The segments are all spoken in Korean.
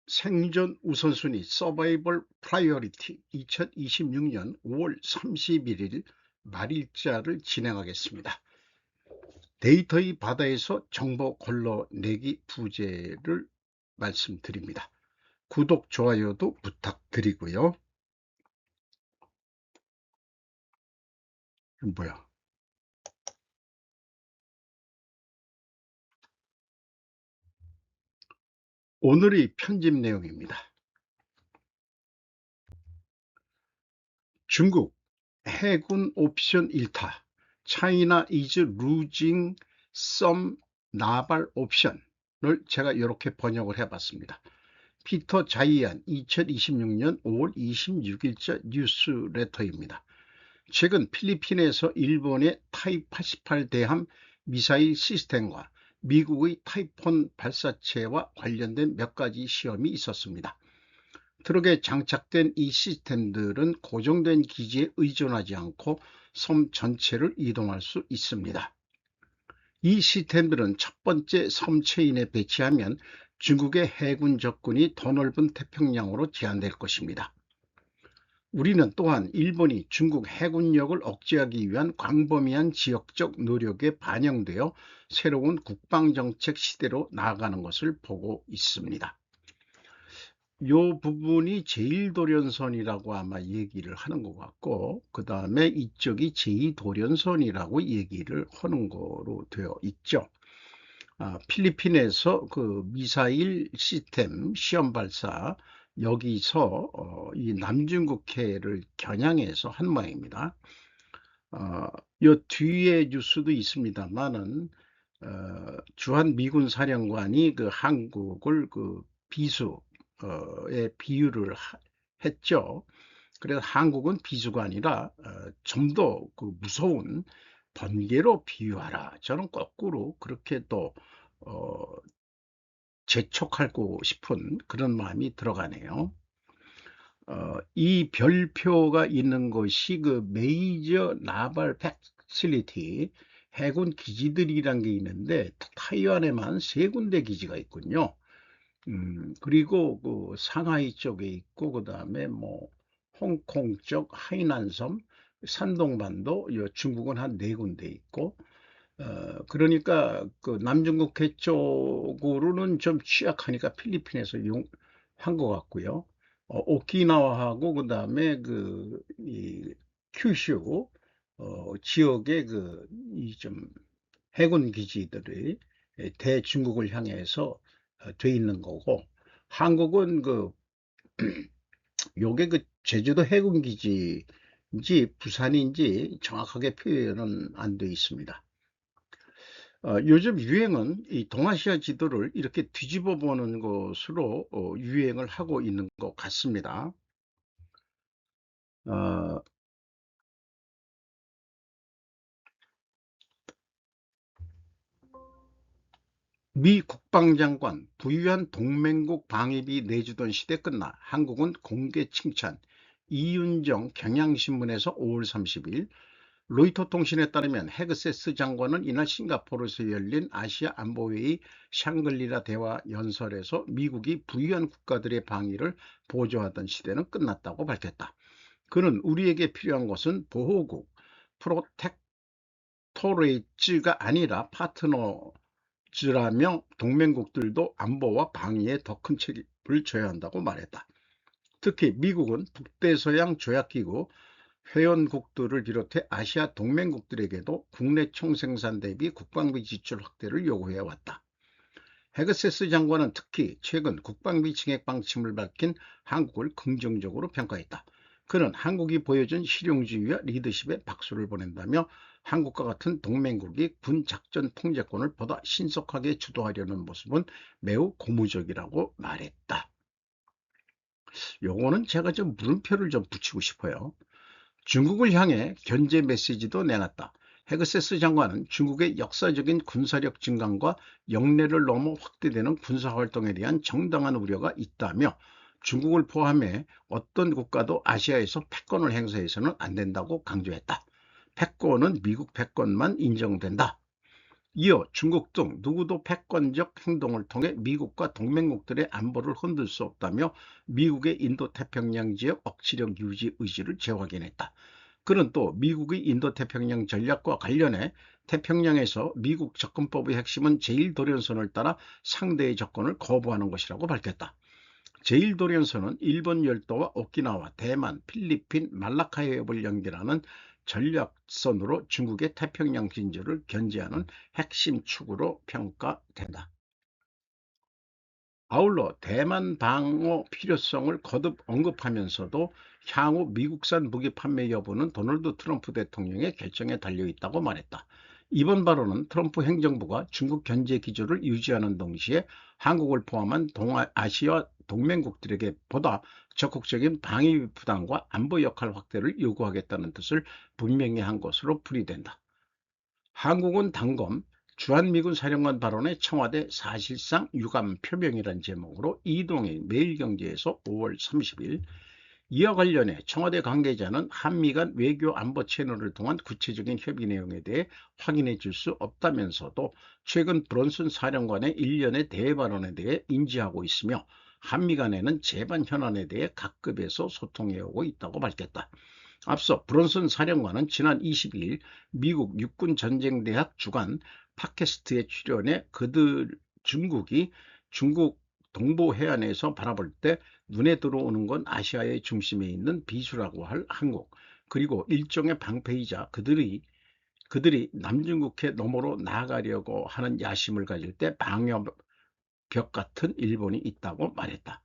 생존 우선순위 서바이벌 프라이어리티 2026년 5월 31일 말일자를 진행하겠습니다. 데이터의 바다에서 정보 걸러내기 부제를 말씀드립니다. 구독, 좋아요도 부탁드리고요. 뭐야? 오늘의 편집 내용입니다. 중국 해군 옵션 1타 China is losing some naval option을 제가 이렇게 번역을 해봤습니다. 피터 자이안 2026년 5월 26일자 뉴스레터입니다. 최근 필리핀에서 일본의 타입 88 대함 미사일 시스템과 미국의 타이폰 발사체와 관련된 몇 가지 시험이 있었습니다. 트럭에 장착된 이 시스템들은 고정된 기지에 의존하지 않고 섬 전체를 이동할 수 있습니다. 이 시스템들은 첫 번째 섬 체인에 배치하면 중국의 해군 접근이 더 넓은 태평양으로 제한될 것입니다. 우리는 또한 일본이 중국 해군력을 억제하기 위한 광범위한 지역적 노력에 반영되어 새로운 국방정책 시대로 나아가는 것을 보고 있습니다. 이 부분이 제1도련선이라고 아마 얘기를 하는 것 같고, 그 다음에 이쪽이 제2도련선이라고 얘기를 하는 거로 되어 있죠. 필리핀에서 그 미사일 시스템 시험 발사, 여기서 이 남중국해를 겨냥해서 한 모양입니다. 이 뒤에 뉴스도 있습니다만은 주한 미군 사령관이 그 한국을 그 비수에 비유를 했죠. 그래서 한국은 비수가 아니라 좀 더 그 무서운 번개로 비유하라. 저는 거꾸로 그렇게 또 재촉하고 싶은 그런 마음이 들어가네요. 이 별표가 있는 것이 그 메이저 나발 패실리티 해군 기지들이란 게 있는데 타이완에만 3군데 기지가 있군요. 그리고 그 상하이 쪽에 있고 그 다음에 뭐 홍콩 쪽 하이난섬, 산동반도, 중국은 한 4군데 있고, 그러니까 그 남중국해 쪽으로는 좀 취약하니까 필리핀에서 한 것 같고요. 오키나와하고 그 다음에 이 큐슈 지역의 이 좀 해군 기지들이 대중국을 향해서 돼 있는 거고, 한국은 요게 그 제주도 해군 기지인지 부산인지 정확하게 표현은 안 돼 있습니다. 요즘 유행은 이 동아시아 지도를 이렇게 뒤집어 보는 것으로 유행을 하고 있는 것 같습니다. 어, 미 국방장관 부유한 동맹국 방위비 내주던 시대 끝나 한국은 공개 칭찬. 이윤정 경향신문에서 5월 30일. 로이터 통신에 따르면 헤그세스 장관은 이날 싱가포르에서 열린 아시아 안보회의 샹글리라 대화 연설에서 미국이 부유한 국가들의 방위를 보조하던 시대는 끝났다고 밝혔다. 그는 우리에게 필요한 것은 보호국, 프로텍토레이츠가 아니라 파트너즈라며 동맹국들도 안보와 방위에 더 큰 책임을 져야 한다고 말했다. 특히 미국은 북대서양 조약기구 회원국들을 비롯해 아시아 동맹국들에게도 국내 총생산 대비 국방비 지출 확대를 요구해왔다. 헤그세스 장관은 특히 최근 국방비 증액 방침을 밝힌 한국을 긍정적으로 평가했다. 그는 한국이 보여준 실용주의와 리더십에 박수를 보낸다며 한국과 같은 동맹국이 군 작전 통제권을 보다 신속하게 주도하려는 모습은 매우 고무적이라고 말했다. 요거는 제가 좀 물음표를 좀 붙이고 싶어요. 중국을 향해 견제 메시지도 내놨다. 헤그세스 장관은 중국의 역사적인 군사력 증강과 영내를 넘어 확대되는 군사활동에 대한 정당한 우려가 있다며 중국을 포함해 어떤 국가도 아시아에서 패권을 행사해서는 안 된다고 강조했다. 패권은 미국 패권만 인정된다. 이어 중국 등 누구도 패권적 행동을 통해 미국과 동맹국들의 안보를 흔들 수 없다며 미국의 인도태평양 지역 억지력 유지 의지를 재확인했다. 그는 또 미국의 인도태평양 전략과 관련해 태평양에서 미국 접근법의 핵심은 제1도련선을 따라 상대의 접근을 거부하는 것이라고 밝혔다. 제1도련선은 일본 열도와 오키나와, 대만, 필리핀, 말라카 해협을 연결하는 전략선으로 중국의 태평양 진주를 견제하는 핵심 축으로 평가된다. 아울러 대만 방어 필요성을 거듭 언급하면서도 향후 미국산 무기 판매 여부는 도널드 트럼프 대통령의 결정에 달려 있다고 말했다. 이번 발언은 트럼프 행정부가 중국 견제 기조를 유지하는 동시에 한국을 포함한 동아시아 동맹국들에게 보다 적극적인 방위 부담과 안보 역할 확대를 요구하겠다는 뜻을 분명히 한 것으로 풀이된다. 한국은 단검 주한미군 사령관 발언에 청와대 사실상 유감 표명이란 제목으로 이동희 매일경제에서 5월 30일, 이와 관련해 청와대 관계자는 한미 간 외교 안보 채널을 통한 구체적인 협의 내용에 대해 확인해 줄 수 없다면서도 최근 브론슨 사령관의 일련의 대발언에 대해 인지하고 있으며 한미 간에는 재반 현안에 대해 각급에서 소통해 오고 있다고 밝혔다. 앞서 브론슨 사령관은 지난 22일 미국 육군전쟁대학 주간 팟캐스트에 출연해 중국이 중국 동부 해안에서 바라볼 때 눈에 들어오는 건 아시아의 중심에 있는 비수라고 할 한국, 그리고 일종의 방패이자 그들이 남중국해 너머로 나아가려고 하는 야심을 가질 때 방어벽 같은 일본이 있다고 말했다.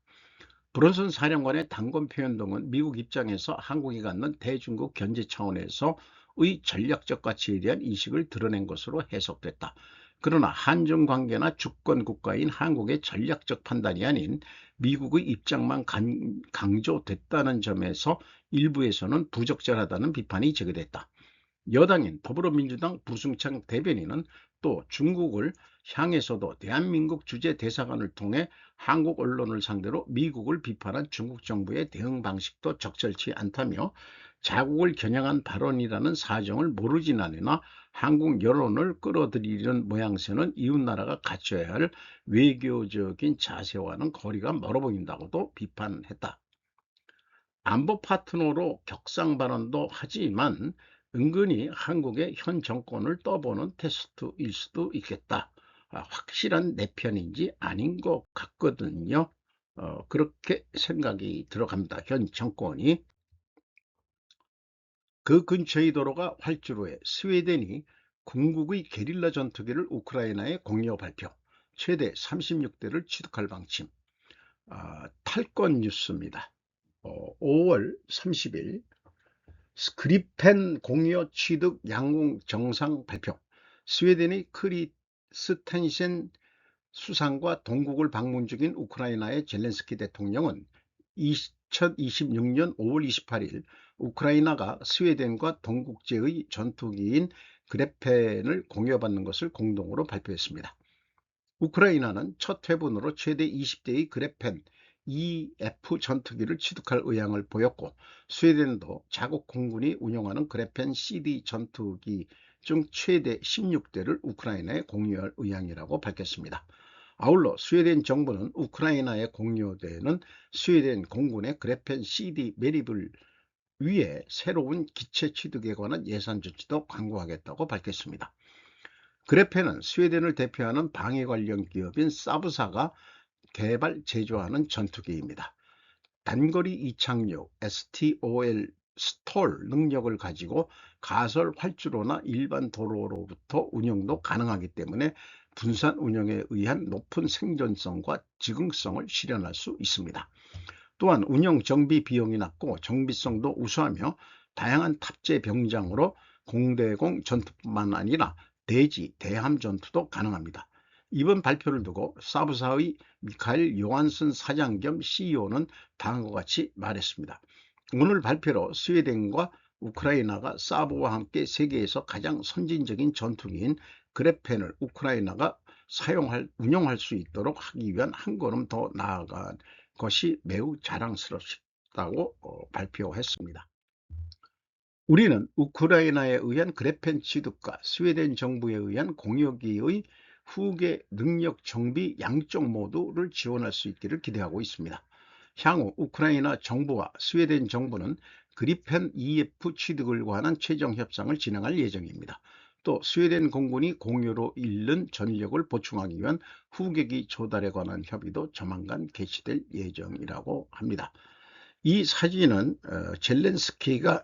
브론슨 사령관의 단권 표현 등은 미국 입장에서 한국이 갖는 대중국 견제 차원에서의 전략적 가치에 대한 인식을 드러낸 것으로 해석됐다. 그러나 한중 관계나 주권 국가인 한국의 전략적 판단이 아닌 미국의 입장만 강조됐다는 점에서 일부에서는 부적절하다는 비판이 제기됐다. 여당인 더불어민주당 부승창 대변인은 또 중국을 향해서도 대한민국 주재 대사관을 통해 한국 언론을 상대로 미국을 비판한 중국 정부의 대응 방식도 적절치 않다며 자국을 겨냥한 발언이라는 사정을 모르진 않으나 한국 여론을 끌어들이려는 모양새는 이웃나라가 갖춰야 할 외교적인 자세와는 거리가 멀어 보인다고도 비판했다. 안보 파트너로 격상 발언도 하지만 은근히 한국의 현 정권을 떠보는 테스트일 수도 있겠다. 확실한 내 편인지 아닌 것 같거든요. 그렇게 생각이 들어갑니다. 현 정권이. 그 근처의 도로가 활주로에 스웨덴이 궁극의 게릴라 전투기를 우크라이나에 공여 발표, 최대 36대를 취득할 방침. 탈권 뉴스입니다. 5월 30일 그리펜 공여 취득 양궁 정상 발표. 스웨덴의 크리스텐센 수상과 동국을 방문 중인 우크라이나의 젤렌스키 대통령은 2026년 5월 28일 우크라이나가 스웨덴과 동국제의 전투기인 그레펜을 공여받는 것을 공동으로 발표했습니다. 우크라이나는 첫 회분으로 최대 20대의 그레펜 EF 전투기를 취득할 의향을 보였고, 스웨덴도 자국 공군이 운용하는 그레펜 CD 전투기 중 최대 16대를 우크라이나에 공유할 의향이라고 밝혔습니다. 아울러 스웨덴 정부는 우크라이나에 공유되는 스웨덴 공군의 그레펜 CD 매립을 위해 새로운 기체 취득에 관한 예산 조치도 강구하겠다고 밝혔습니다. 그레펜은 스웨덴을 대표하는 방위 관련 기업인 사브사가 개발 제조하는 전투기입니다. 단거리 이착륙 STOL 스톨 능력을 가지고 가설 활주로나 일반 도로로부터 운영도 가능하기 때문에 분산 운영에 의한 높은 생존성과 즉응성을 실현할 수 있습니다. 또한 운영 정비 비용이 낮고 정비성도 우수하며 다양한 탑재 병장으로 공대공 전투뿐만 아니라 대지, 대함 전투도 가능합니다. 이번 발표를 두고 사브사의 미카엘 요한슨 사장 겸 CEO는 다음과 같이 말했습니다. 오늘 발표로 스웨덴과 우크라이나가 사브와 함께 세계에서 가장 선진적인 전투기인 그레펜을 우크라이나가 운영할 수 있도록 하기 위한 한 걸음 더 나아간 것이 매우 자랑스럽다고 발표했습니다. 우리는 우크라이나에 의한 그래펜 취득과 스웨덴 정부에 의한 공여기의 후계 능력 정비 양쪽 모두를 지원할 수 있기를 기대하고 있습니다. 향후 우크라이나 정부와 스웨덴 정부는 그리펜 EF 취득을 관한 최종 협상을 진행할 예정입니다. 또 스웨덴 공군이 공유로 잃는 전력을 보충하기 위한 후계기 조달에 관한 협의도 조만간 개시될 예정이라고 합니다. 이 사진은 젤렌스키가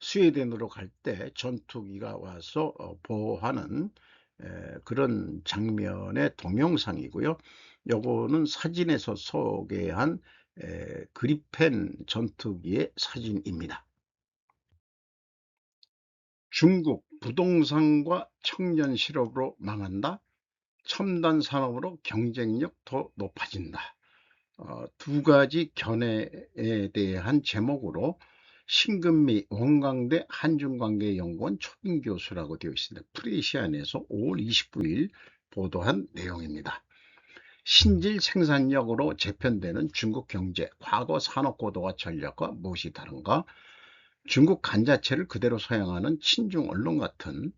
스웨덴으로 갈 때 전투기가 와서 보호하는 그런 장면의 동영상이고요. 요거는 사진에서 소개한 그리펜 전투기의 사진입니다. 중국 부동산과 청년 실업으로 망한다. 첨단 산업으로 경쟁력 더 높아진다. 두 가지 견해에 대한 제목으로 신금미 원광대 한중관계연구원 초빙 교수라고 되어 있습니다. 프레시안에서 5월 29일 보도한 내용입니다. 신질 생산력으로 재편되는 중국 경제, 과거 산업고도화 전략과 무엇이 다른가? 중국 간자체를 그대로 사용하는 친중 언론 같은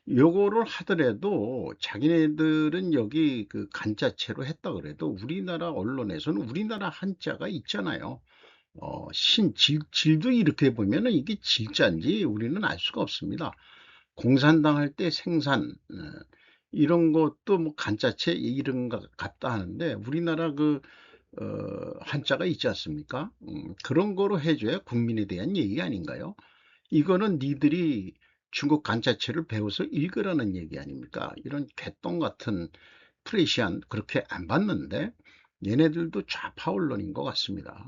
요거를 하더라도 자기네들은 여기 그 간자체로 했다 그래도 우리나라 언론에서는 우리나라 한자가 있잖아요. 질도 이렇게 보면은 이게 질자인지 우리는 알 수가 없습니다. 공산당 할 때 생산, 이런 것도 뭐 간자체 이런 것 같다 하는데 우리나라 한자가 있지 않습니까? 그런 거로 해줘야 국민에 대한 얘기 아닌가요? 이거는 니들이 중국 간자체를 배워서 읽으라는 얘기 아닙니까? 이런 개똥 같은 프레시안 그렇게 안 봤는데 얘네들도 좌파 언론인 것 같습니다.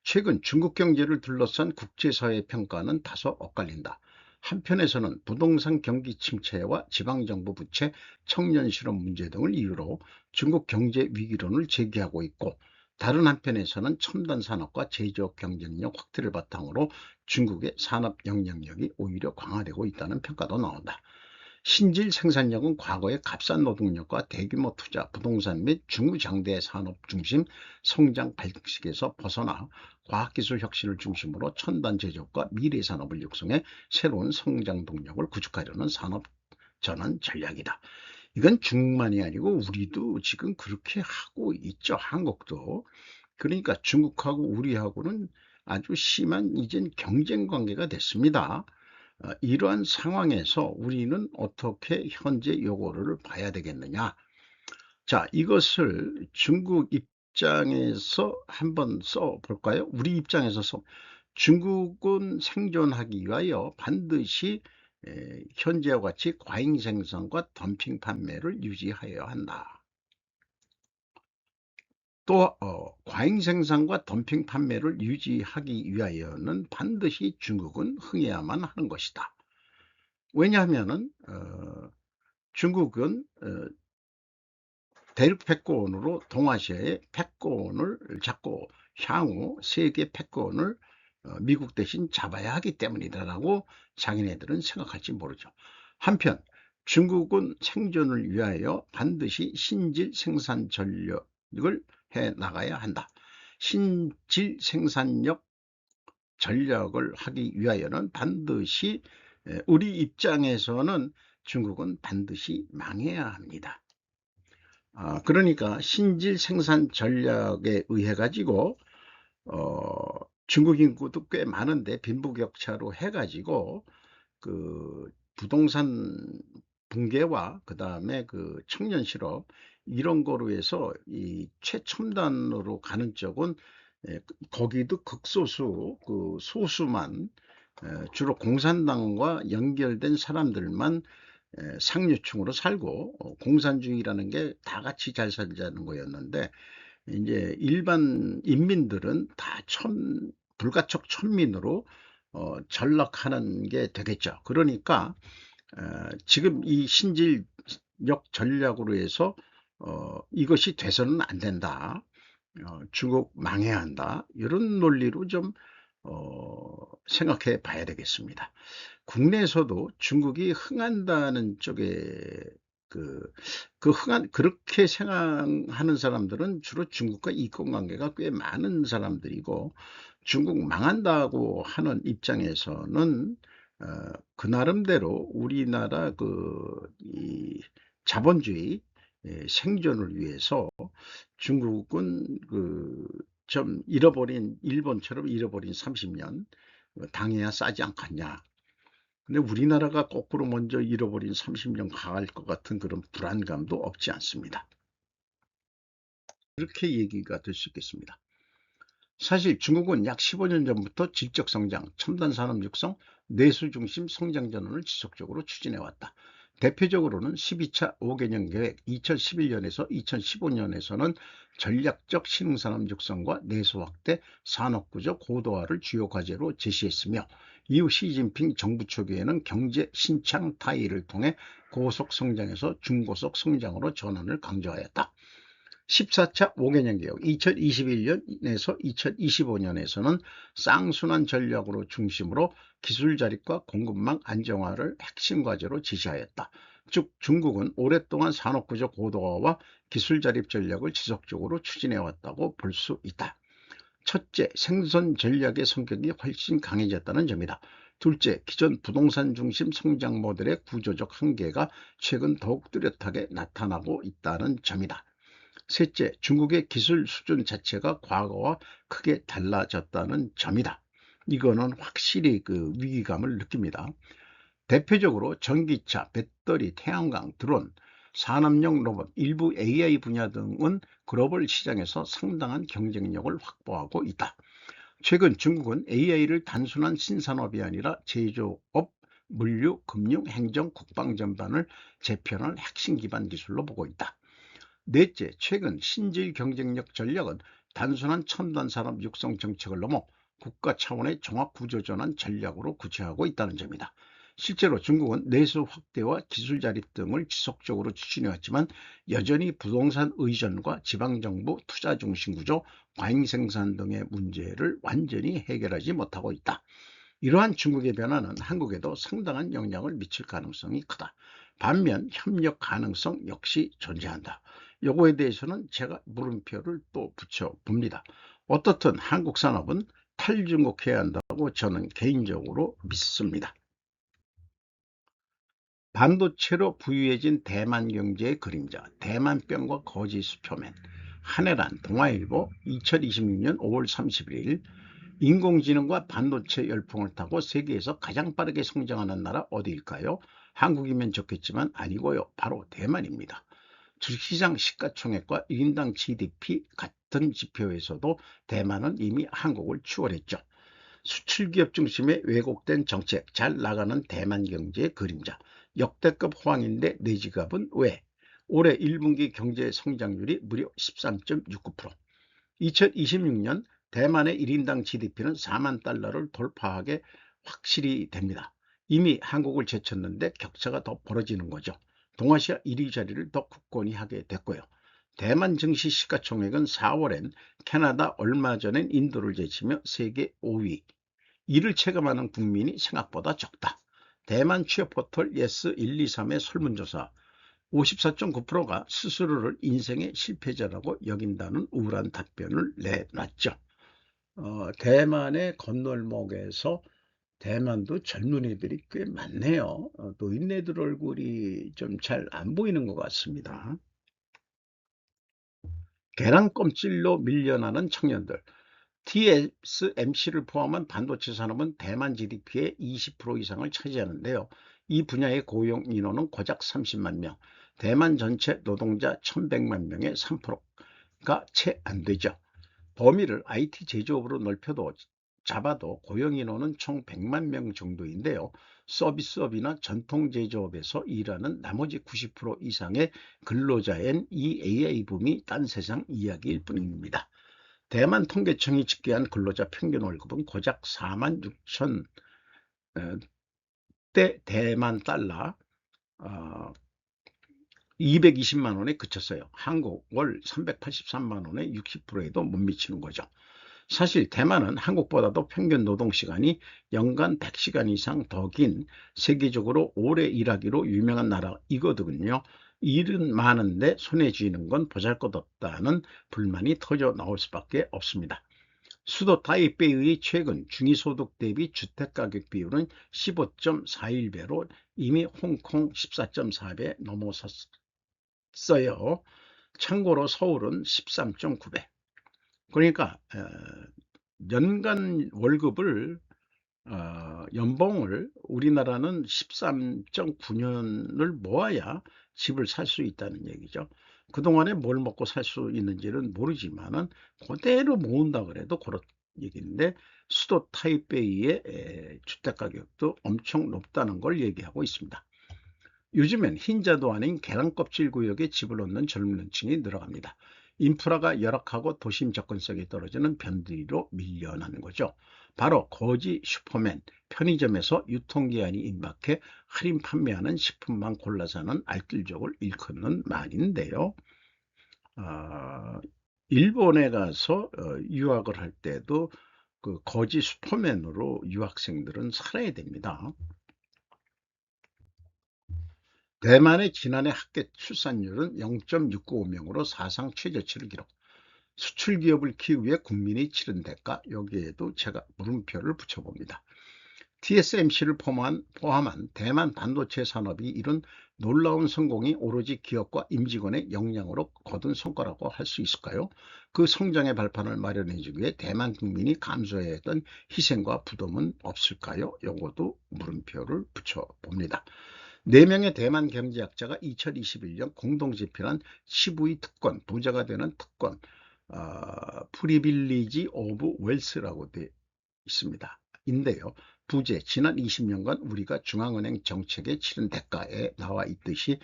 최근 중국 경제를 둘러싼 국제사회 평가는 다소 엇갈린다. 한편에서는 부동산 경기 침체와 지방정부 부채, 청년 실업 문제 등을 이유로 중국 경제 위기론을 제기하고 있고, 다른 한편에서는 첨단 산업과 제조업 경쟁력 확대를 바탕으로 중국의 산업 영향력이 오히려 강화되고 있다는 평가도 나온다. 신질 생산력은 과거의 값싼 노동력과 대규모 투자, 부동산 및 중장대 산업 중심 성장 발식에서 벗어나 과학기술 혁신을 중심으로 첨단 제조업과 미래 산업을 육성해 새로운 성장 동력을 구축하려는 산업 전환 전략이다. 이건 중국만이 아니고 우리도 지금 그렇게 하고 있죠. 한국도. 그러니까 중국하고 우리하고는 아주 심한 이젠 경쟁 관계가 됐습니다. 이러한 상황에서 우리는 어떻게 현재 요거를 봐야 되겠느냐. 자, 이것을 중국 입장에서 한번 써볼까요? 우리 입장에서 중국은 생존하기 위하여 반드시 현재와 같이 과잉 생산과 덤핑 판매를 유지하여야 한다. 또 과잉 생산과 덤핑 판매를 유지하기 위하여는 반드시 중국은 흥해야만 하는 것이다. 왜냐하면 중국은 대륙 패권으로 동아시아의 패권을 잡고 향후 세계 패권을 미국 대신 잡아야 하기 때문이다라고 자기네들은 생각할지 모르죠. 한편 중국은 생존을 위하여 반드시 신질 생산 전력을 해 나가야 한다. 신질 생산력 전략을 하기 위하여는 반드시 우리 입장에서는 중국은 반드시 망해야 합니다. 그러니까 신질 생산 전략에 의해 가지고 중국 인구도 꽤 많은데 빈부격차로 해 가지고 그 부동산 붕괴와 그 다음에 그 청년 실업 이런 거로 해서 이 최첨단으로 가는 쪽은 거기도 극소수 그 소수만 주로 공산당과 연결된 사람들만 상류층으로 살고 공산주의라는 게 다 같이 잘 살자는 거였는데 이제 일반 인민들은 다 불가촉 천민으로 전락하는 게 되겠죠. 그러니까 지금 이 신질력 전략으로 해서 이것이 돼서는 안 된다. 중국 망해야 한다. 이런 논리로 좀 생각해 봐야 되겠습니다. 국내에서도 중국이 흥한다는 쪽에 그렇게 생각하는 사람들은 주로 중국과 이권관계가 꽤 많은 사람들이고, 중국 망한다고 하는 입장에서는 그 나름대로 우리나라 이 자본주의 생존을 위해서 중국은 좀 일본처럼 잃어버린 30년 당해야 싸지 않겠냐. 근데 우리나라가 거꾸로 먼저 잃어버린 30년 가할 것 같은 그런 불안감도 없지 않습니다. 이렇게 얘기가 될 수 있겠습니다. 사실 중국은 약 15년 전부터 질적 성장, 첨단 산업 육성, 내수 중심 성장 전환을 지속적으로 추진해왔다. 대표적으로는 12차 5개년 계획 2011년에서 2015년에서는 전략적 신흥산업 육성과 내수 확대, 산업구조 고도화를 주요 과제로 제시했으며, 이후 시진핑 정부 초기에는 경제 신창 타이를 통해 고속 성장에서 중고속 성장으로 전환을 강조하였다. 14차 5개년 개혁 2021년에서 2025년에서는 쌍순환 전략으로 중심으로 기술 자립과 공급망 안정화를 핵심 과제로 제시하였다. 즉 중국은 오랫동안 산업구조 고도화와 기술 자립 전략을 지속적으로 추진해왔다고 볼 수 있다. 첫째, 생선 전략의 성격이 훨씬 강해졌다는 점이다. 둘째, 기존 부동산 중심 성장 모델의 구조적 한계가 최근 더욱 뚜렷하게 나타나고 있다는 점이다. 셋째, 중국의 기술 수준 자체가 과거와 크게 달라졌다는 점이다. 이거는 확실히 위기감을 느낍니다. 대표적으로 전기차, 배터리, 태양광, 드론, 산업용 로봇, 일부 AI 분야 등은 글로벌 시장에서 상당한 경쟁력을 확보하고 있다. 최근 중국은 AI를 단순한 신산업이 아니라 제조업, 물류, 금융, 행정, 국방 전반을 재편할 핵심 기반 기술로 보고 있다. 넷째, 최근 신질 경쟁력 전략은 단순한 첨단 산업 육성 정책을 넘어 국가 차원의 종합 구조 전환 전략으로 구체화하고 있다는 점이다. 실제로 중국은 내수 확대와 기술 자립 등을 지속적으로 추진해왔지만 여전히 부동산 의존과 지방정부 투자 중심 구조, 과잉 생산 등의 문제를 완전히 해결하지 못하고 있다. 이러한 중국의 변화는 한국에도 상당한 영향을 미칠 가능성이 크다. 반면 협력 가능성 역시 존재한다. 요거에 대해서는 제가 물음표를 또 붙여봅니다. 어떻든 한국 산업은 탈중국해야 한다고 저는 개인적으로 믿습니다. 반도체로 부유해진 대만 경제의 그림자, 대만병과 거지 수표맨, 한해란 동아일보 2026년 5월 31일. 인공지능과 반도체 열풍을 타고 세계에서 가장 빠르게 성장하는 나라 어디일까요? 한국이면 좋겠지만 아니고요. 바로 대만입니다. 주식시장 시가총액과 1인당 GDP 같은 지표에서도 대만은 이미 한국을 추월했죠. 수출기업 중심의 왜곡된 정책, 잘 나가는 대만 경제의 그림자, 역대급 호황인데 내 지갑은 왜? 올해 1분기 경제 성장률이 무려 13.69%. 2026년 대만의 1인당 GDP는 4만 달러를 돌파하게 확실히 됩니다. 이미 한국을 제쳤는데 격차가 더 벌어지는 거죠. 동아시아 1위 자리를 더 굳건히 하게 됐고요. 대만 증시 시가총액은 4월엔 캐나다, 얼마 전엔 인도를 제치며 세계 5위. 이를 체감하는 국민이 생각보다 적다. 대만 취업 포털 예스123의 설문조사 54.9%가 스스로를 인생의 실패자라고 여긴다는 우울한 답변을 내놨죠. 대만의 건널목에서 대만도 젊은이들이 꽤 많네요. 노인네들 얼굴이 좀 잘 안 보이는 것 같습니다. 계란껍질로 밀려나는 청년들. TSMC를 포함한 반도체 산업은 대만 GDP의 20% 이상을 차지하는데요. 이 분야의 고용 인원은 고작 30만 명, 대만 전체 노동자 1100만 명의 3%가 채 안 되죠. 범위를 IT 제조업으로 잡아도 고용 인원은 총 100만 명 정도인데요. 서비스업이나 전통 제조업에서 일하는 나머지 90% 이상의 근로자엔 이 AI 붐이 딴 세상 이야기일 뿐입니다. 대만 통계청이 집계한 근로자 평균 월급은 고작 4만 6천 대 대만 달러 220만 원에 그쳤어요. 한국 월 383만 원의 60%에도 못 미치는 거죠. 사실 대만은 한국보다도 평균 노동시간이 연간 100시간 이상 더 긴 세계적으로 오래 일하기로 유명한 나라이거든요. 일은 많은데 손에 쥐는 건 보잘것없다는 불만이 터져 나올 수밖에 없습니다. 수도 타이베이의 최근 중위소득 대비 주택가격 비율은 15.41배로 이미 홍콩 14.4배 넘어섰어요. 참고로 서울은 13.9배. 그러니까 연간 월급을 연봉을 우리나라는 13.9년을 모아야 집을 살 수 있다는 얘기죠. 그동안에 뭘 먹고 살 수 있는지는 모르지만은 그대로 모은다 그래도 그런 얘기인데 수도 타이베이의 주택 가격도 엄청 높다는 걸 얘기하고 있습니다. 요즘엔 흰자도 아닌 계란껍질 구역에 집을 얻는 젊은 층이 늘어갑니다. 인프라가 열악하고 도심 접근성이 떨어지는 변두리로 밀려나는 거죠. 바로 거지 슈퍼맨, 편의점에서 유통기한이 임박해 할인 판매하는 식품만 골라 사는 알뜰족을 일컫는 말인데요. 일본에 가서 유학을 할 때도 그 거지 슈퍼맨으로 유학생들은 살아야 됩니다. 대만의 지난해 합계 출산율은 0.695명으로 사상 최저치를 기록. 수출 기업을 키우기 위해 국민이 치른 대가, 여기에도 제가 물음표를 붙여봅니다. TSMC를 포함한 대만 반도체 산업이 이룬 놀라운 성공이 오로지 기업과 임직원의 역량으로 거둔 성과라고 할 수 있을까요? 그 성장의 발판을 마련해 주기 위해 대만 국민이 감수해야 했던 희생과 부담은 없을까요? 요것도 물음표를 붙여봅니다. 4명의 대만 경제학자가 2021년 공동 집필한 시부이 특권, 부자가 되는 특권, 프리빌리지 오브 웰스라고 되어 있습니다. 인데요. 부재, 지난 20년간 우리가 중앙은행 정책에 치른 대가에 나와 있듯이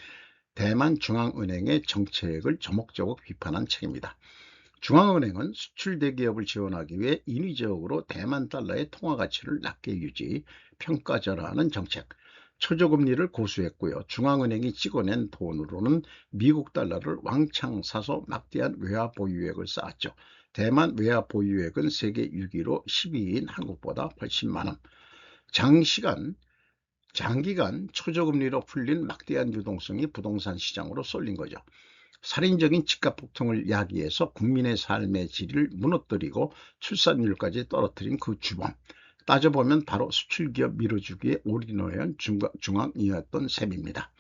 대만 중앙은행의 정책을 조목조목 비판한 책입니다. 중앙은행은 수출 대기업을 지원하기 위해 인위적으로 대만 달러의 통화 가치를 낮게 유지, 평가절하하는 정책, 초저금리를 고수했고요. 중앙은행이 찍어낸 돈으로는 미국 달러를 왕창 사서 막대한 외화 보유액을 쌓았죠. 대만 외화 보유액은 세계 6위로 12위인 한국보다 훨씬 많음. 장기간 초저금리로 풀린 막대한 유동성이 부동산 시장으로 쏠린 거죠. 살인적인 집값 폭등을 야기해서 국민의 삶의 질을 무너뜨리고 출산율까지 떨어뜨린 그 주범. 따져보면 바로 수출기업 밀어주기에 올인하여 중앙이었던 셈입니다.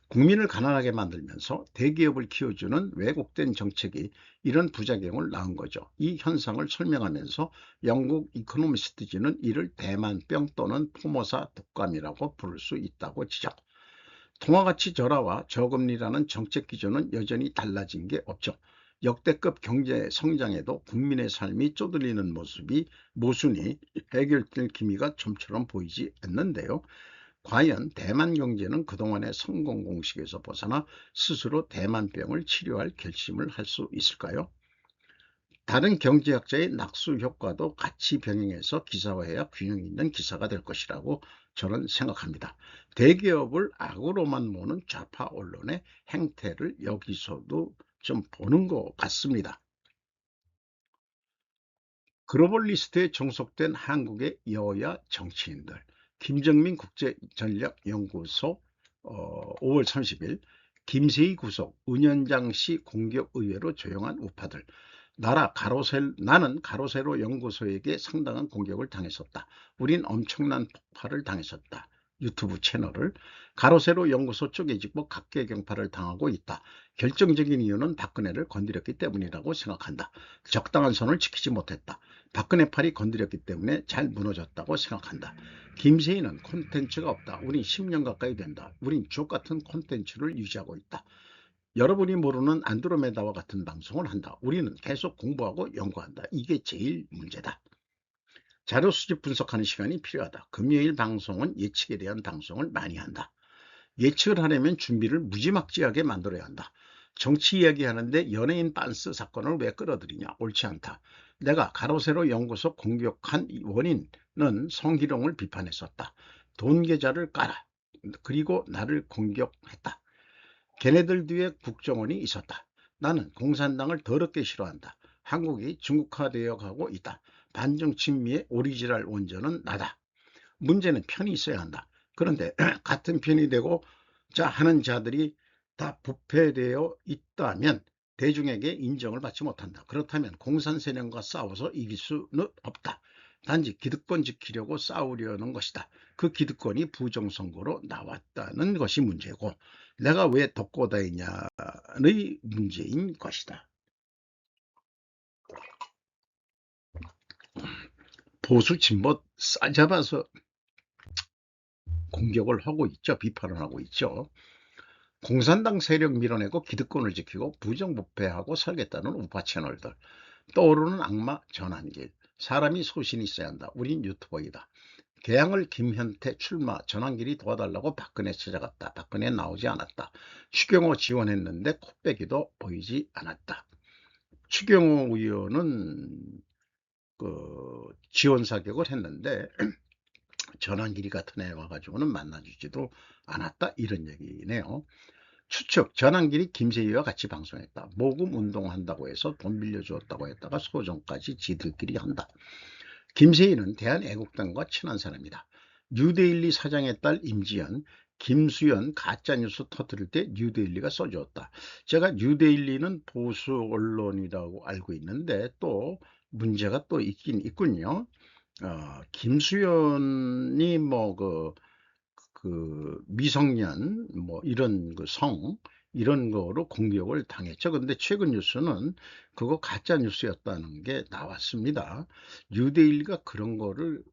국민을 가난하게 만들면서 대기업을 키워주는 왜곡된 정책이 이런 부작용을 낳은 거죠. 이 현상을 설명하면서 영국 이코노미스트지는 이를 대만병 또는 포모사 독감이라고 부를 수 있다고 지적. 통화가치 절하와 저금리라는 정책 기조는 여전히 달라진 게 없죠. 역대급 경제 성장에도 국민의 삶이 쪼들리는 모순이 해결될 기미가 좀처럼 보이지 않는데요. 과연 대만 경제는 그동안의 성공 공식에서 벗어나 스스로 대만병을 치료할 결심을 할 수 있을까요? 다른 경제학자의 낙수 효과도 같이 병행해서 기사화해야 균형 있는 기사가 될 것이라고 저는 생각합니다. 대기업을 악으로만 모는 좌파 언론의 행태를 여기서도 좀 보는 것 같습니다. 글로벌리스트에 종속된 한국의 여야 정치인들, 김정민 국제전략연구소 5월 30일, 김세희 구속, 은연장시 공격 의외로 조용한 우파들, 나는 가로세로 연구소에게 상당한 공격을 당했었다. 우린 엄청난 폭발을 당했었다. 유튜브 채널을 가로세로 연구소 쪼개지고 각계경파를 당하고 있다. 결정적인 이유는 박근혜를 건드렸기 때문이라고 생각한다. 적당한 선을 지키지 못했다. 박근혜 팔이 건드렸기 때문에 잘 무너졌다고 생각한다. 김세희는 콘텐츠가 없다. 우린 10년 가까이 된다. 우린 주옥같은 콘텐츠를 유지하고 있다. 여러분이 모르는 안드로메다와 같은 방송을 한다. 우리는 계속 공부하고 연구한다. 이게 제일 문제다. 자료 수집 분석하는 시간이 필요하다. 금요일 방송은 예측에 대한 방송을 많이 한다. 예측을 하려면 준비를 무지막지하게 만들어야 한다. 정치 이야기하는데 연예인 빤스 사건을 왜 끌어들이냐? 옳지 않다. 내가 가로세로 연구소 공격한 원인은 성희롱을 비판했었다. 돈 계좌를 깔아. 그리고 나를 공격했다. 걔네들 뒤에 국정원이 있었다. 나는 공산당을 더럽게 싫어한다. 한국이 중국화되어 가고 있다. 반중 친미의 오리지널 원전은 나다. 문제는 편이 있어야 한다. 그런데 같은 편이 되고 자 하는 자들이 다 부패되어 있다면 대중에게 인정을 받지 못한다. 그렇다면 공산세력과 싸워서 이길 수는 없다. 단지 기득권 지키려고 싸우려는 것이다. 그 기득권이 부정선거로 나왔다는 것이 문제고 내가 왜 덕고다이냐의 문제인 것이다. 보수 진보 싸잡아서 공격을 하고 있죠. 비판을 하고 있죠. 공산당 세력 밀어내고 기득권을 지키고 부정부패하고 살겠다는 우파 채널들. 떠오르는 악마 전환길. 사람이 소신이 있어야 한다. 우린 유튜버이다. 개항을 김현태 출마 전환길이 도와달라고 박근혜 찾아갔다. 박근혜 나오지 않았다. 추경호 지원했는데 코빼기도 보이지 않았다. 추경호 의원은 지원 사격을 했는데 전환길이 같은 애 와가지고는 만나주지도 않았다. 이런 얘기네요. 추측 전환길이 김세희와 같이 방송했다. 모금 운동한다고 해서 돈 빌려주었다고 했다가 소송까지 지들끼리 한다. 김세희는 대한애국당과 친한 사람이다. 뉴데일리 사장의 딸 임지연, 김수연 가짜뉴스 터뜨릴 때 뉴데일리가 써주었다. 제가 뉴데일리는 보수 언론이라고 알고 있는데 또 문제가 또 있긴 있군요. 김수연이 미성년 이런 이런 거로 공격을 당했죠. 근데 최근 뉴스는 그거 가짜 뉴스였다는 게 나왔습니다. 뉴데일리가 그런 거를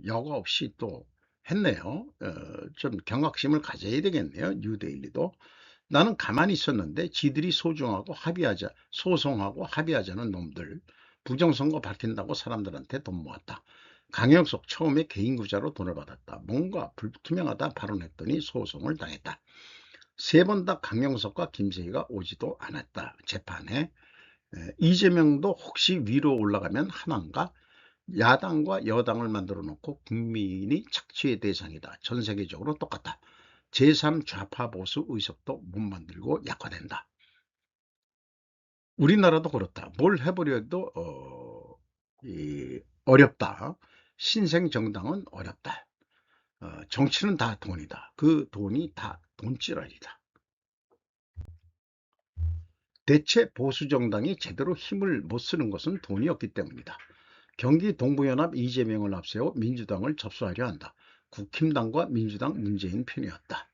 여과 없이 또 했네요. 좀 경각심을 가져야 되겠네요. 뉴데일리도. 나는 가만히 있었는데 지들이 소송하고 합의하자는 놈들, 부정선거 밝힌다고 사람들한테 돈 모았다. 강영석 처음에 개인 구자로 돈을 받았다. 뭔가 불투명하다 발언했더니 소송을 당했다. 세 번 다 강영석과 김세희가 오지도 않았다. 재판에. 이재명도 혹시 위로 올라가면 하나인가? 야당과 여당을 만들어 놓고 국민이 착취의 대상이다. 전 세계적으로 똑같다. 제3 좌파 보수 의석도 못 만들고 약화된다. 우리나라도 그렇다. 뭘 해보려도 어렵다. 신생 정당은 어렵다. 정치는 다 돈이다. 그 돈이 다 돈찌랄이다. 대체 보수정당이 제대로 힘을 못 쓰는 것은 돈이 없기 때문이다. 경기 동부연합 이재명을 앞세워 민주당을 접수하려 한다. 국힘당과 민주당 문재인 편이었다.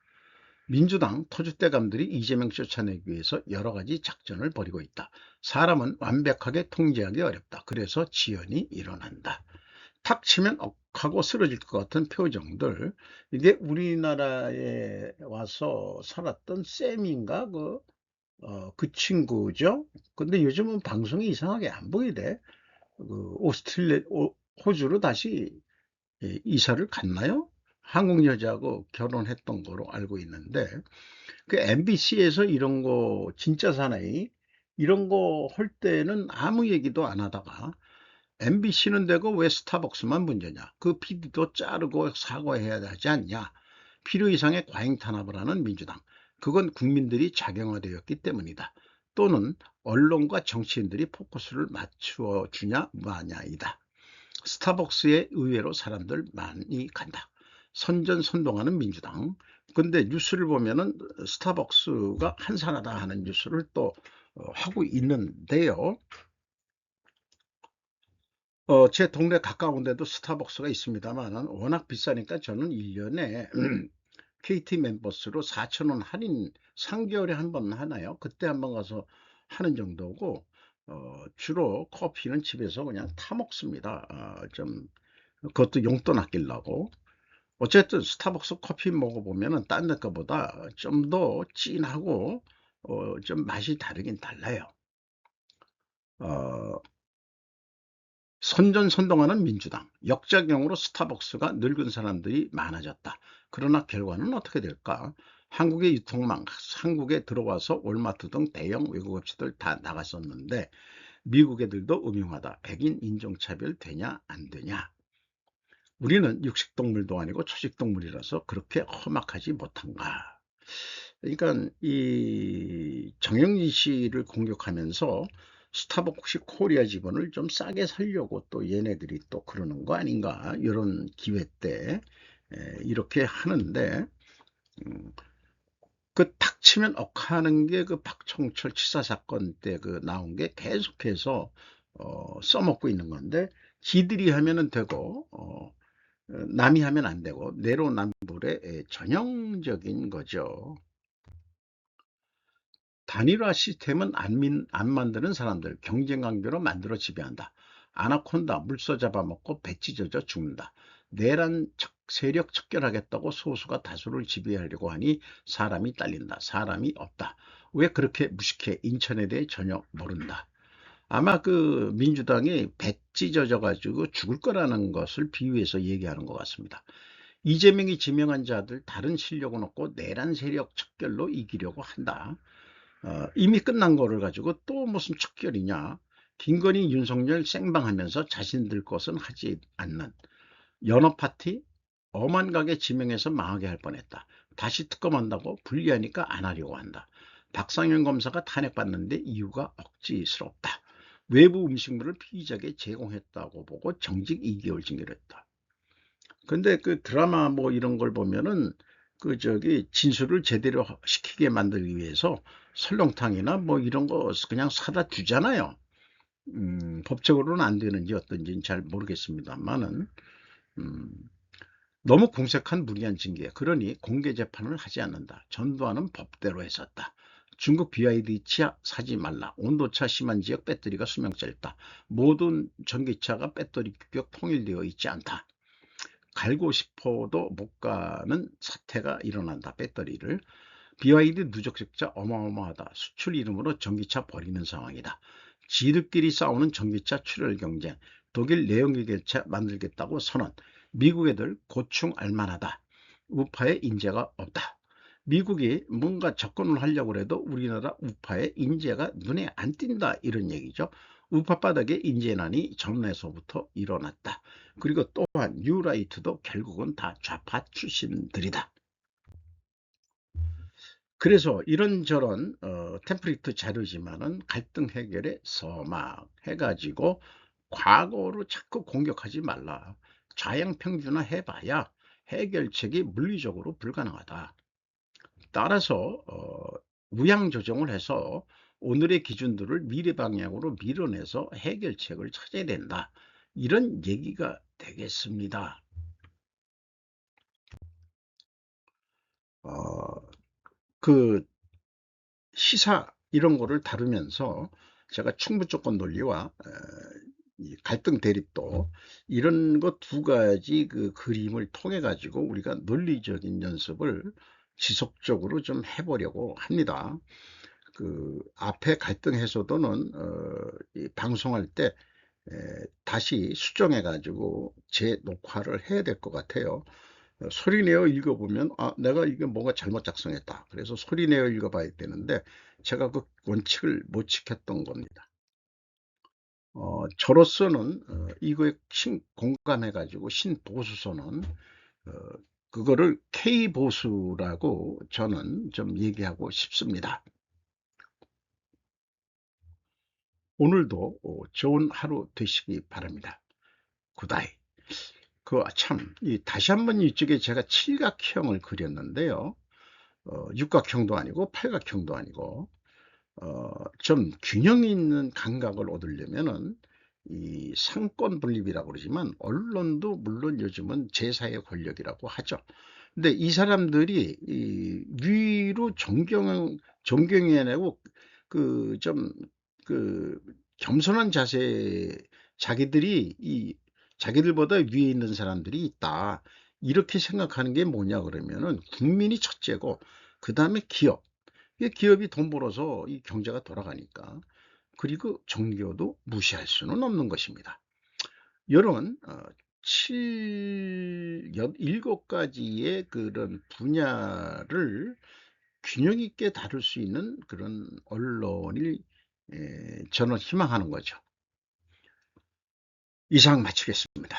민주당 터줏대감들이 이재명 쫓아내기 위해서 여러 가지 작전을 벌이고 있다. 사람은 완벽하게 통제하기 어렵다. 그래서 지연이 일어난다. 탁 치면 억하고 쓰러질 것 같은 표정들. 이게 우리나라에 와서 살았던 쌤인가 그 친구죠. 근데 요즘은 방송이 이상하게 안 보이대. 호주로 다시 이사를 갔나요? 한국 여자하고 결혼했던 거로 알고 있는데 그 MBC에서 이런 거 진짜 사나이 이런 거 할 때는 아무 얘기도 안 하다가 MBC는 되고 왜 스타벅스만 문제냐? 그 PD도 자르고 사과해야 하지 않냐? 필요 이상의 과잉 탄압을 하는 민주당. 그건 국민들이 작용화되었기 때문이다. 또는 언론과 정치인들이 포커스를 맞추어 주냐 마냐이다. 스타벅스에 의외로 사람들 많이 간다. 선전선동하는 민주당. 근데 뉴스를 보면은 스타벅스가 한산하다 하는 뉴스를 또 하고 있는데요. 제 동네 가까운 데도 스타벅스가 있습니다만 워낙 비싸니까 저는 1년에 KT 멤버스로 4,000원 할인 3개월에 한 번 하나요? 그때 한번 가서 하는 정도고 주로 커피는 집에서 그냥 타 먹습니다. 좀 그것도 용돈 아끼려고. 어쨌든 스타벅스 커피 먹어보면은 딴 데 거보다 좀 더 진하고 좀 맛이 다르긴 달라요. 어, 선전선동하는 민주당. 역작용으로 스타벅스가 늙은 사람들이 많아졌다. 그러나 결과는 어떻게 될까? 한국의 유통망, 한국에 들어와서 월마트 등 대형 외국 업체들 다 나갔었는데 미국 애들도 음흉하다. 백인 인종차별 되냐 안 되냐. 우리는 육식동물도 아니고 초식동물이라서 그렇게 험악하지 못한가. 그러니까 이 정영진 씨를 공격하면서 스타벅스 코리아 직원을 좀 싸게 살려고 또 얘네들이 또 그러는 거 아닌가 이런 기회 때 이렇게 하는데 그 탁 치면 억하는 게 그 박청철 치사 사건 때 그 나온 게 계속해서 써먹고 있는 건데, 지들이 하면은 되고 남이 하면 안 되고 내로남불의 전형적인 거죠. 단일화 시스템은 안 만드는 사람들, 경쟁 관계로 만들어 지배한다. 아나콘다, 물소 잡아먹고 배 찢어져 죽는다. 내란 세력 척결하겠다고 소수가 다수를 지배하려고 하니 사람이 딸린다. 사람이 없다. 왜 그렇게 무식해? 인천에 대해 전혀 모른다. 아마 그 민주당이 배 찢어져 가지고 죽을 거라는 것을 비유해서 얘기하는 것 같습니다. 이재명이 지명한 자들 다른 실력은 없고 내란 세력 척결로 이기려고 한다. 이미 끝난 거를 가지고 또 무슨 척결이냐. 김건희, 윤석열 생방하면서 자신들 것은 하지 않는 연합파티 엄한가게 지명해서 망하게 할 뻔했다. 다시 특검한다고 불리하니까 안 하려고 한다. 박상현 검사가 탄핵받는데 이유가 억지스럽다. 외부 음식물을 피의자에게 제공했다고 보고 정직 2개월 징계를 했다. 근데 그 드라마 뭐 이런 걸 보면은 그 저기 진술을 제대로 시키게 만들기 위해서 설렁탕이나 뭐 이런 거 그냥 사다 주잖아요. 법적으로는 안 되는지 어떤지는 잘 모르겠습니다만은 음, 너무 공색한 무리한 징계. 그러니 공개 재판을 하지 않는다. 전두환은 법대로 했었다. 중국 BYD 치아 사지 말라. 온도차 심한 지역 배터리가 수명 짧다. 모든 전기차가 배터리 규격 통일되어 있지 않다. 갈고 싶어도 못 가는 사태가 일어난다. 배터리를. BYD 누적 적자 어마어마하다. 수출 이름으로 전기차 버리는 상황이다. 지들끼리 싸우는 전기차 출혈 경쟁. 독일 내연기관차 만들겠다고 선언. 미국 애들 고충 알만하다. 우파에 인재가 없다. 미국이 뭔가 접근을 하려고 해도 우리나라 우파에 인재가 눈에 안 띈다, 이런 얘기죠. 우파 바닥에 인재난이 전에서부터 일어났다. 그리고 또한 뉴라이트도 결국은 다 좌파 출신들이다. 그래서 이런저런 템플릿 자료지만은 갈등 해결에 서막해가지고 과거로 자꾸 공격하지 말라. 좌양평준화 해봐야 해결책이 물리적으로 불가능하다. 따라서 우양조정을 해서 오늘의 기준들을 미래 방향으로 밀어내서 해결책을 찾아야 된다. 이런 얘기가 되겠습니다. 그 시사 이런 거를 다루면서 제가 충분조건 논리와 이 갈등 대립도 이런 것 두 가지 그 그림을 통해 가지고 우리가 논리적인 연습을 지속적으로 좀 해보려고 합니다. 그 앞에 갈등 해소도는 이 방송할 때 다시 수정해 가지고 재녹화를 해야 될 것 같아요. 소리내어 읽어보면 내가 이게 뭔가 잘못 작성했다. 그래서 소리내어 읽어봐야 되는데 제가 그 원칙을 못 지켰던 겁니다. 저로서는 이거에 공감해 가지고 신보수서는 어, 그거를 K보수라고 저는 좀 얘기하고 싶습니다. 오늘도 좋은 하루 되시기 바랍니다. 굿다이. 다시 한번 이쪽에 제가 칠각형을 그렸는데요. 육각형도 아니고 팔각형도 아니고 좀 균형 있는 감각을 얻으려면은 이 상권 분립이라고 그러지만 언론도 물론 요즘은 제4의 권력이라고 하죠. 근데 이 사람들이 이 위로 존경해내고 그 좀 그 겸손한 자세, 자기들이 자기들보다 위에 있는 사람들이 있다, 이렇게 생각하는 게 뭐냐 그러면은 국민이 첫째고 그 다음에 기업. 이 기업이 돈 벌어서 이 경제가 돌아가니까. 그리고 종교도 무시할 수는 없는 것입니다. 이런 7가지의 그런 분야를 균형 있게 다룰 수 있는 그런 언론을 저는 희망하는 거죠. 이상 마치겠습니다.